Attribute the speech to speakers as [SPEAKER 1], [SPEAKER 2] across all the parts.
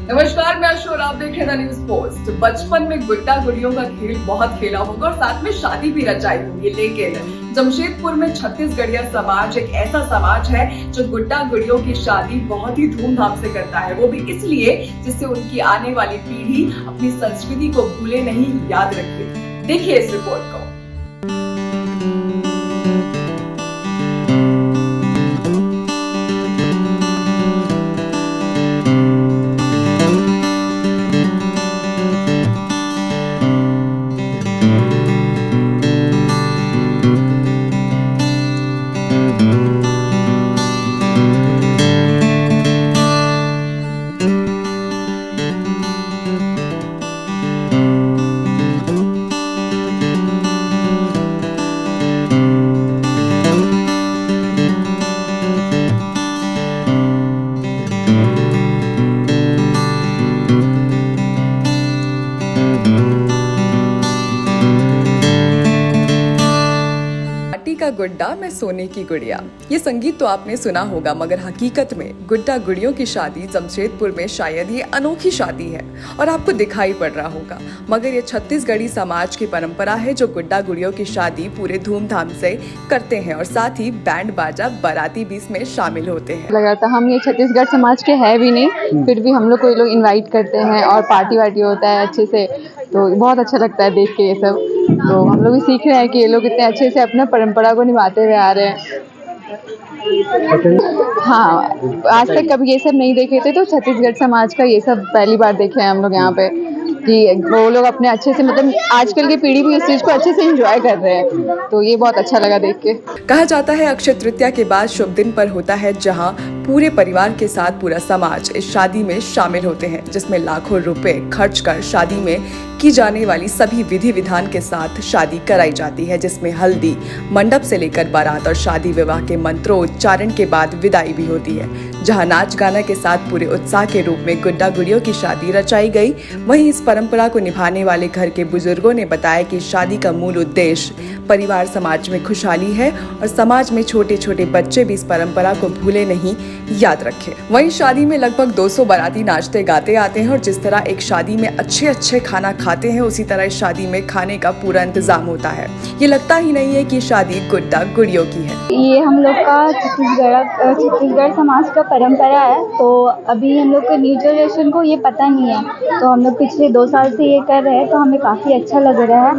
[SPEAKER 1] नमस्कार, मैं अशोर, आप देख रहे हैं न्यूज पोस्ट। बचपन में गुड्डा गुड़ियों का खेल बहुत खेला होगा और साथ में शादी भी रचाई होगी, लेकिन जमशेदपुर में छत्तीसगढ़िया समाज एक ऐसा समाज है जो गुड्डा गुड़ियों की शादी बहुत ही धूमधाम से करता है। वो भी इसलिए जिससे उनकी आने वाली पीढ़ी अपनी संस्कृति को भूले नहीं, याद रखे। देखिए इस रिपोर्ट को। का गुड्डा मैं सोने की गुड़िया, ये संगीत तो आपने सुना होगा, मगर हकीकत में गुड्डा गुड़ियों की शादी जमशेदपुर में शायद ये अनोखी शादी है और आपको दिखाई पड़ रहा होगा। मगर ये छत्तीसगढ़ी समाज की परंपरा है जो गुड्डा गुड़ियों की शादी पूरे धूमधाम से करते हैं और साथ ही बैंड बाजा बाराती भी इसमें शामिल होते हैं।
[SPEAKER 2] लगा था हम ये छत्तीसगढ़ समाज के है भी नहीं, फिर भी हम लोग को ये लोग इनवाइट करते हैं और पार्टी वार्टी होता है अच्छे से, तो बहुत अच्छा लगता है देख के ये सब। तो हम लोग भी सीख रहे हैं कि ये लोग इतने अच्छे से अपना परंपरा को निभाते हुए आ रहे हैं। हाँ, आज तक कभी ये सब नहीं देखे थे, तो छत्तीसगढ़ समाज का ये सब पहली बार देखे हैं हम लोग यहाँ पे कि वो लोग अपने अच्छे से, मतलब आजकल की पीढ़ी भी इस चीज़ को अच्छे से एंजॉय कर रहे हैं, तो ये बहुत अच्छा लगा देख के।
[SPEAKER 1] कहा जाता है अक्षय तृतीया के बाद शुभ दिन पर होता है जहां पूरे परिवार के साथ पूरा समाज इस शादी में शामिल होते हैं, जिसमें लाखों रुपए खर्च कर शादी में की जाने वाली सभी विधि विधान के साथ शादी कराई जाती है, जिसमें हल्दी, मंडप से लेकर बारात और शादी विवाह के मंत्रोच्चारण के बाद विदाई भी होती है, जहां नाच गाना के साथ पूरे उत्साह के रूप में गुड्डा गुड़ियों की शादी रचाई गई। वहीं इस परंपरा को निभाने वाले घर के बुजुर्गों ने बताया कि शादी का मूल उद्देश्य परिवार समाज में खुशहाली है और समाज में छोटे छोटे बच्चे भी इस परंपरा को भूले नहीं, याद रखें। वहीं शादी में लगभग 200 बाराती नाचते गाते आते हैं और जिस तरह एक शादी में अच्छे खाना खाते हैं, उसी तरह इस शादी में खाने का पूरा इंतजाम होता है। ये लगता ही नहीं है कि शादी गुड्डा गुड़ियों की है।
[SPEAKER 3] ये हम लोग का छत्तीसगढ़ समाज का परंपरा है, तो अभी हम लोग के न्यू जनरेशन को ये पता नहीं है, तो हम लोग पिछले 2 साल से ये कर रहे हैं, तो हमें काफ़ी अच्छा लग रहा है।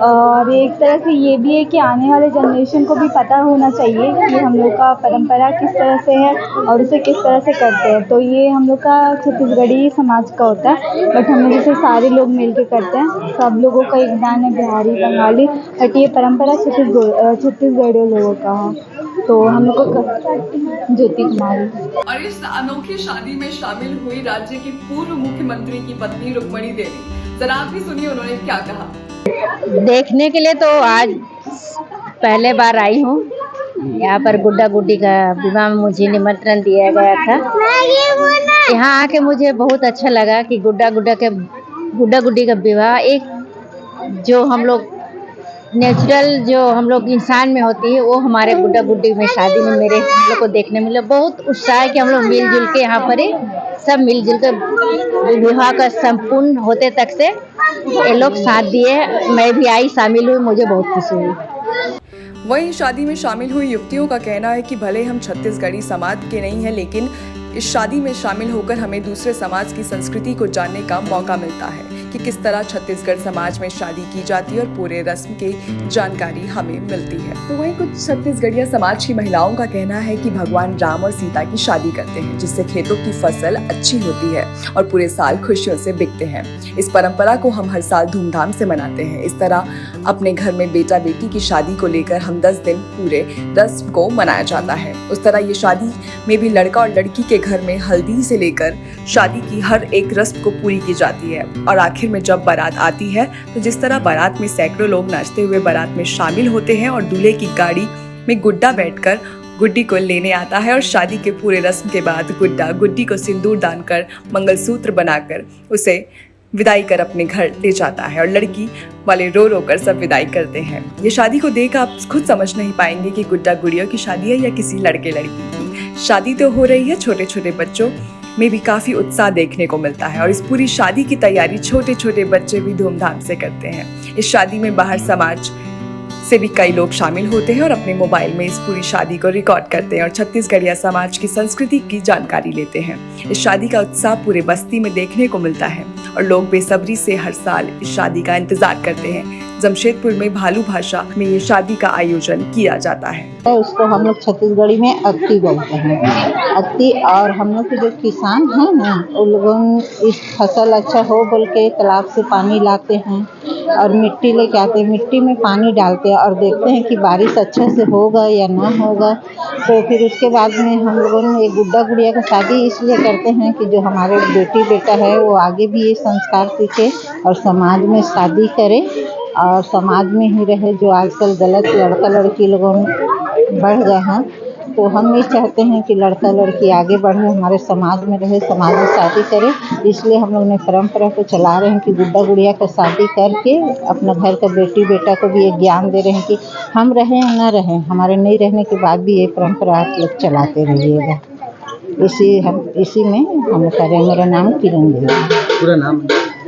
[SPEAKER 3] और एक तरह से ये भी है कि आने वाले जनरेशन को भी पता होना चाहिए कि हम लोग का परंपरा किस तरह से है और उसे किस तरह से करते हैं। तो ये हम लोग का छत्तीसगढ़ी समाज का होता है, बट हम लोग जैसे सारे लोग मिल के करते हैं, सब लोगों का योगदान है, बिहारी, बंगाली, बट ये परंपरा छत्तीसगढ़ी लोगों का है। तो हम लोग को ज्योति कुमारी।
[SPEAKER 1] और इस अनोखी शादी में शामिल हुई राज्य की पूर्व मुख्यमंत्री की पत्नी रुक्मणी देवी, जरा आप भी सुनिए उन्होंने क्या कहा।
[SPEAKER 4] देखने के लिए तो आज पहले बार आई हूँ यहाँ पर। गुड्डा गुड्डी का विवाह में मुझे निमंत्रण दिया गया था। यहाँ आके मुझे बहुत अच्छा लगा कि गुड्डा गुड्डी का विवाह एक जो हम लोग नेचुरल जो हम लोग इंसान में होती है, वो हमारे गुड्डा गुड्डी में शादी में मेरे हम लोग को देखने मिला। बहुत उत्साह है कि हम लोग मिलजुल के यहाँ पर सब मिलजुल के विवाह का संपूर्ण होते तक से ये लोग साथ दिए। मैं भी आई, शामिल हुई, मुझे बहुत खुशी हुई।
[SPEAKER 1] वहीं शादी में शामिल हुई युवतियों का कहना है कि भले हम छत्तीसगढ़ी समाज के नहीं हैं, लेकिन इस शादी में शामिल होकर हमें दूसरे समाज की संस्कृति को जानने का मौका मिलता है कि किस तरह छत्तीसगढ़ समाज में शादी की जाती है और पूरे रस्म की जानकारी हमें मिलती है। तो वहीं कुछ छत्तीसगढ़िया समाज की महिलाओं का कहना है कि भगवान राम और सीता की शादी करते हैं, जिससे खेतों की फसल अच्छी होती है और पूरे साल खुशियों से बिकते हैं। इस परंपरा को हम हर साल धूमधाम से मनाते हैं। इस तरह अपने घर में बेटा बेटी की शादी को लेकर हम 10 दिन पूरे रस्म को मनाया जाता है। उस तरह ये शादी में भी लड़का और लड़की के घर में हल्दी से लेकर शादी की हर एक रस्म को पूरी की जाती है और आखिर में जब बारात आती है, तो जिस तरह बारात में सैकड़ों लोग नाचते हुए बारात में शामिल होते हैं और दूल्हे की गाड़ी में गुड्डा बैठकर गुड्डी को लेने आता है और शादी के पूरे रस्म के बाद गुड्डा गुड्डी को सिंदूर दान कर मंगलसूत्र बनाकर उसे विदाई कर अपने घर ले जाता है और लड़की वाले रो रो कर सब विदाई करते हैं। ये शादी को देख आप खुद समझ नहीं पाएंगे कि गुड्डा गुड़ियों की शादी है या किसी लड़के लड़की की शादी। तो हो रही है छोटे छोटे बच्चों में भी काफी उत्साह देखने को मिलता है और इस पूरी शादी की तैयारी छोटे छोटे बच्चे भी धूमधाम से करते हैं। इस शादी में बाहर समाज से भी कई लोग शामिल होते हैं और अपने मोबाइल में इस पूरी शादी को रिकॉर्ड करते हैं और छत्तीसगढ़िया समाज की संस्कृति की जानकारी लेते हैं। इस शादी का उत्साह पूरे बस्ती में देखने को मिलता है और लोग बेसब्री से हर साल इस शादी का इंतजार करते हैं। जमशेदपुर में भालू भाषा में ये शादी का आयोजन किया जाता है।
[SPEAKER 5] उसको हम लोग छत्तीसगढ़ी में अक्ति बोलते हैं, अक्ति। और हम लोग के जो किसान हैं ना, उन लोगों इस फसल अच्छा हो बोल के तालाब से पानी लाते हैं और मिट्टी लेके आते हैं, मिट्टी में पानी डालते हैं और देखते हैं कि बारिश अच्छे से होगा या ना होगा। तो फिर उसके बाद में हम लोगों ने एक गुड्डा गुड़िया का शादी इसलिए करते हैं कि जो हमारे बेटी बेटा है वो आगे भी ये संस्कार सीखे और समाज में शादी करे और समाज में ही रहे। जो आजकल गलत लड़का लड़की लोगों बढ़ गए हैं, तो हम ये चाहते हैं कि लड़का लड़की आगे बढ़े, हमारे समाज में रहे, समाज में शादी करे। इसलिए हम लोग ने परंपरा को चला रहे हैं कि गुड्डा गुड़िया का शादी करके अपना घर का बेटी बेटा को भी एक ज्ञान दे रहे हैं कि हम रहें या ना रहें, हमारे नहीं रहने के बाद भी ये परंपरा आप लोग चलाते रहिएगा। इसी में हम करें। मेरा नाम किरण देवी है।
[SPEAKER 6] पूरा नाम?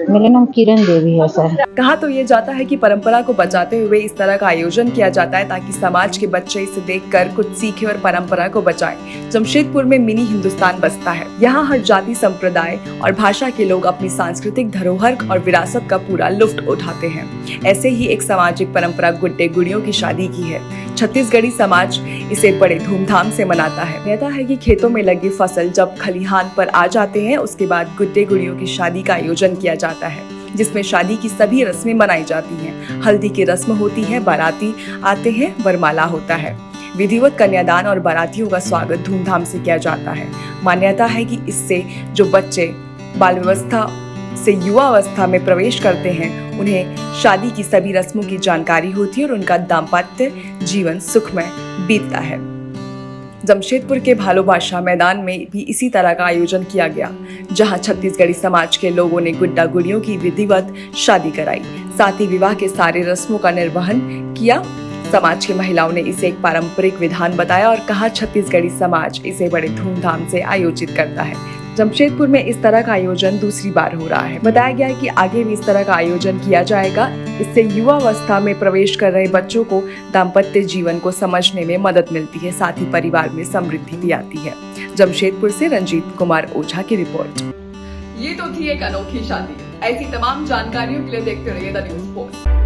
[SPEAKER 5] मेरा नाम किरण देवी है सर।
[SPEAKER 1] कहा तो ये जाता है कि परंपरा को बचाते हुए इस तरह का आयोजन किया जाता है ताकि समाज के बच्चे इसे देखकर कुछ सीखे और परंपरा को बचाएं। जमशेदपुर में मिनी हिंदुस्तान बसता है। यहाँ हर जाति संप्रदाय और भाषा के लोग अपनी सांस्कृतिक धरोहर और विरासत का पूरा लुत्फ उठाते हैं। ऐसे ही एक सामाजिक परंपरा गुड्डे गुड़ियों की शादी की है। छत्तीसगढ़ी समाज इसे बड़े धूमधाम से मनाता है। कहता है कि खेतों में लगी फसल जब खलिहान पर आ जाते हैं, उसके बाद गुड्डे गुड़ियों की शादी का आयोजन किया जाता है, जिसमें शादी की सभी रस्में मनाई जाती हैं। हल्दी की रस्म होती है, बाराती आते हैं, वरमाला होता है, विधिवत कन्यादान और बारातियों का स्वागत धूमधाम से किया जाता है। मान्यता है कि इससे जो बच्चे बाल व्यवस्था से युवा अवस्था में प्रवेश करते हैं, उन्हें शादी की सभी रस्मों की जानकारी होती है और उनका दाम्पत्य जीवन सुखमय बीतता है। जमशेदपुर के भालू भाषा मैदान में भी इसी तरह का आयोजन किया गया, जहां छत्तीसगढ़ी समाज के लोगों ने गुड्डा गुड़ियों की विधिवत शादी कराई, साथ ही विवाह के सारे रस्मों का निर्वहन किया। समाज की महिलाओं ने इसे एक पारंपरिक विधान बताया और कहा छत्तीसगढ़ी समाज इसे बड़े धूमधाम से आयोजित करता है। जमशेदपुर में इस तरह का आयोजन दूसरी बार हो रहा है। बताया गया है कि आगे भी इस तरह का आयोजन किया जाएगा। इससे युवा अवस्था में प्रवेश कर रहे बच्चों को दाम्पत्य जीवन को समझने में मदद मिलती है, साथ ही परिवार में समृद्धि भी आती है। जमशेदपुर से रंजीत कुमार ओझा की रिपोर्ट। ये तो थी एक अनोखी शादी। ऐसी तमाम जानकारियों के लिए देखते रहिए द न्यूज़ पोस्ट।